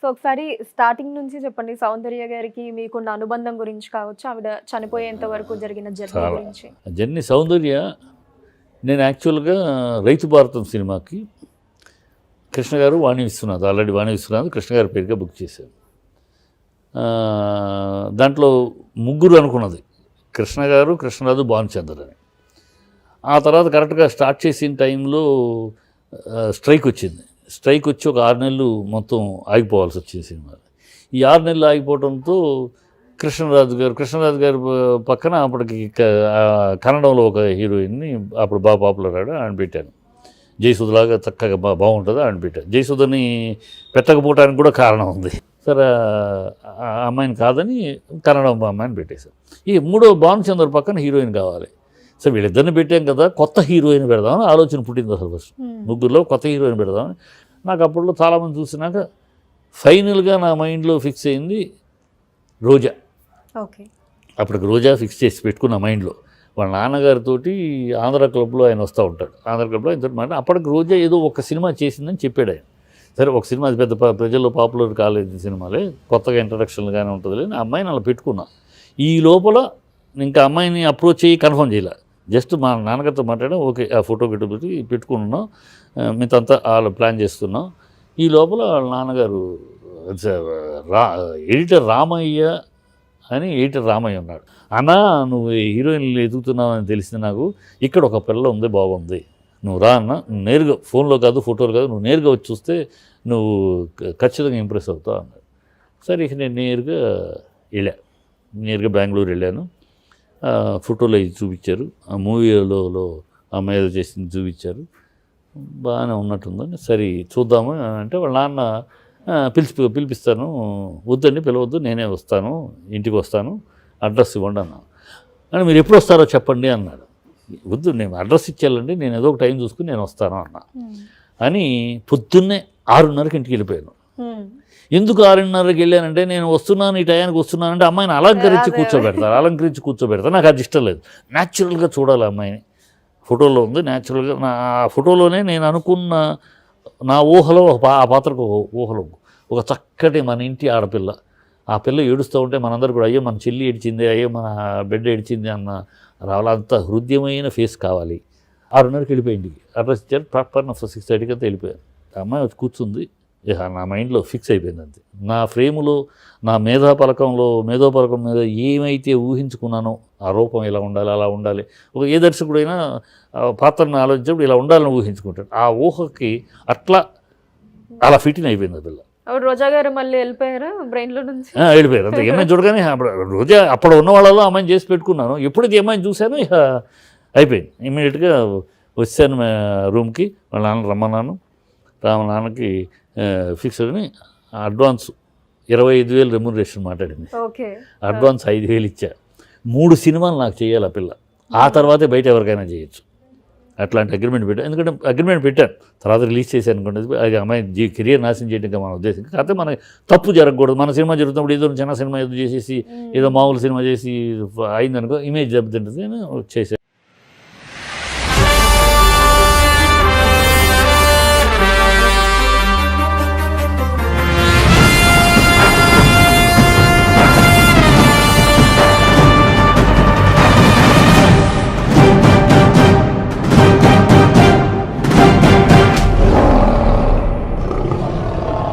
So ఒకసారి starting నుంచి చెప్పండి సౌందర్య గారికి మీకున్న అనుబంధం గురించి కావచ్చు, ఆవిడ చనిపోయేంత వరకు జరిగిన జర్నీ గురించి. జర్నీ సౌందర్య, నేను యాక్చువల్గా రైతు భారతం సినిమాకి కృష్ణ గారు వాణి విశ్వనాథ్, ఆల్రెడీ వాణి విశ్వనాథ్ కృష్ణ గారి పేరుగా బుక్ చేశారు. దాంట్లో ముగ్గురు అనుకున్నది, కృష్ణ గారు, కృష్ణరాజు, భానుచంద్ర అని. ఆ తర్వాత కరెక్ట్గా స్టార్ట్ చేసిన టైంలో స్ట్రైక్ వచ్చింది. స్ట్రైక్ వచ్చి ఒక 6 నెలలు మొత్తం ఆగిపోవాల్సి వచ్చింది సినిమా. ఈ 6 నెలలు ఆగిపోవడంతో కృష్ణరాజు గారు పక్కన అప్పటికి కన్నడంలో ఒక హీరోయిన్ని అప్పుడు బాగా పాపులర్ ఆడ ఆయన పెట్టాను. జయసుధలాగా చక్కగా బాగుంటుంది ఆయన పెట్టాను. జయసుధని పెట్టకపోవడానికి కూడా కారణం ఉంది. సరే ఆ అమ్మాయిని కాదని కన్నడం అమ్మాయిని పెట్టేశారు. ఈ మూడో భానుచంద్ర పక్కన హీరోయిన్ కావాలి. సో వీళ్ళిద్దరిని పెట్టాం కదా, కొత్త హీరోయిన్ పెడదామని ఆలోచన పుట్టింది అసలు ఫస్ట్. ముగ్గురులో కొత్త హీరోయిన్ పెడదామని నాకు అప్పట్లో చాలామంది చూసినాక ఫైనల్గా నా మైండ్లో ఫిక్స్ అయింది రోజా. ఓకే, అప్పటికి రోజా ఫిక్స్ చేసి పెట్టుకున్న మైండ్లో. వాళ్ళ నాన్నగారితో ఆంధ్ర క్లబ్లో ఆయన వస్తూ ఉంటాడు. ఆంధ్ర క్లబ్లో ఆయనతో మాట అప్పటికి రోజా ఏదో ఒక సినిమా చేసిందని చెప్పాడు ఆయన. సరే ఒక సినిమా అది పెద్ద ప్రజల్లో పాపులర్ కాలేదు సినిమాలే, కొత్తగా ఇంట్రడక్షన్గానే ఉంటుందిలే, ఆ అమ్మాయిని అలా పెట్టుకున్నా. ఈ లోపల ఇంకా అమ్మాయిని అప్రోచ్ అయ్యి కన్ఫర్మ్ చేయాలి. జస్ట్ మా నాన్నగారితో మాట్లాడడం, ఓకే ఆ ఫోటో పెట్టి పెట్టుకున్నాం, మీతంతా వాళ్ళు ప్లాన్ చేస్తున్నాం. ఈ లోపల వాళ్ళ నాన్నగారు ఎడిటర్ రామయ్య అని, ఎడిటర్ రామయ్య ఉన్నాడు. అన్నా నువ్వు హీరోయిన్లు ఎదుగుతున్నావు అని తెలిసింది నాకు, ఇక్కడ ఒక పిల్ల ఉంది బాగుంది, నువ్వు రా అన్న, నేరుగా ఫోన్లో కాదు ఫోటోలు కాదు, నువ్వు నేరుగా వచ్చి చూస్తే నువ్వు ఖచ్చితంగా ఇంప్రెస్ అవుతావు అన్నాడు. సరే ఇక నేను నేరుగా బెంగళూరు వెళ్ళాను. ఫోటోలు అవి చూపించారు, ఆ మూవీలో అమ్మాయి ఏదో చేసింది చూపించారు, బాగానే ఉన్నట్టుందని. సరే చూద్దాము అంటే వాళ్ళ నాన్న పిలిపిస్తాను, వద్దండి పిలవద్దు, నేనే వస్తాను, ఇంటికి వస్తాను, అడ్రస్ ఇవ్వండి అన్నాను. అని మీరు ఎప్పుడు వస్తారో చెప్పండి అన్నాడు. వద్దు, నేను అడ్రస్ ఇచ్చేయాలండి, నేను ఏదో ఒక టైం చూసుకుని నేను వస్తాను అన్నా. అని పొద్దున్నే 6:30కి ఇంటికి వెళ్ళిపోయాను. ఎందుకు 6:30కి వెళ్ళానంటే, నేను వస్తున్నాను ఈ టయానికి వస్తున్నానంటే అమ్మాయిని అలంకరించి కూర్చోబెడతారు. నాకు అది ఇష్టం లేదు. న్యాచురల్గా చూడాలి అమ్మాయిని. ఫోటోలో ఉంది న్యాచురల్గా. నా ఫోటోలోనే నేను అనుకున్న నా ఊహలో ఆ పాత్రకు ఊహలో ఒక చక్కటి మన ఇంటి ఆడపిల్ల, ఆ పిల్ల ఏడుస్తూ ఉంటే మనందరూ కూడా అయ్యో మన చెల్లి ఏడిచింది, అయ్యో మన బిడ్డ ఏడిచింది అన్న రావాలంత హృదయమైన ఫేస్ కావాలి. 6:30కి వెళ్ళిపోయి ఇంటికి అడ్రస్ ఇచ్చారు. ప్రాపర్ 6:30కి అంతా వెళ్ళిపోయాను. ఆ అమ్మాయి వచ్చి కూర్చుంది. నా మైండ్లో ఫిక్స్ అయిపోయింది అంతే. నా ఫ్రేములో, నా మేధోపలకం మీద ఏమైతే ఊహించుకున్నానో, ఆ రూపం ఇలా ఉండాలి, అలా ఉండాలి, ఒక ఏ దర్శకుడైనా పాత్రను ఆలోచించినప్పుడు ఇలా ఉండాలని ఊహించుకుంటాడు. ఆ ఊహకి అలా ఫిట్టిన్ అయిపోయింది ఆ పిల్ల. రోజా గారు మళ్ళీ వెళ్ళిపోయారా బ్రెయిన్లో నుంచి? వెళ్ళిపోయారు అంతే. ఏమైనా చూడగానే రోజా అప్పుడు ఉన్న వాళ్ళలో అమ్మాయిని చేసి పెట్టుకున్నాను. ఎప్పుడైతే ఏమైనా చూశానో ఇక అయిపోయింది. ఇమ్మీడియట్గా వచ్చాను రూమ్కి. వాళ్ళ నాన్న రమ్మన్నాను. నాన్నకి ఫిక్స్ అని అడ్వాన్స్ 25,000 రెమ్యునరేషన్ మాట్లాడింది. అడ్వాన్స్ 5,000 ఇచ్చా. 3 సినిమాలు నాకు చేయాలి ఆ పిల్ల, ఆ తర్వాతే బయట ఎవరికైనా చేయొచ్చు. అట్లాంటి అగ్రిమెంట్ పెట్టాను. ఎందుకంటే అగ్రిమెంట్ పెట్టాను, తర్వాత రిలీజ్ చేశాను అనుకోండి, అది అమ్మాయి కెరియర్ నాశనం చేయడం మన ఉద్దేశం. కాకపోతే మనకి తప్పు జరగకూడదు. మన సినిమా జరుగుతున్నప్పుడు ఏదో చిన్న సినిమా ఏదో చేసేసి, ఏదో మామూలు సినిమా చేసి అయిందనుకో, ఇమేజ్ దెబ్బతింటుంది అని చేశాను.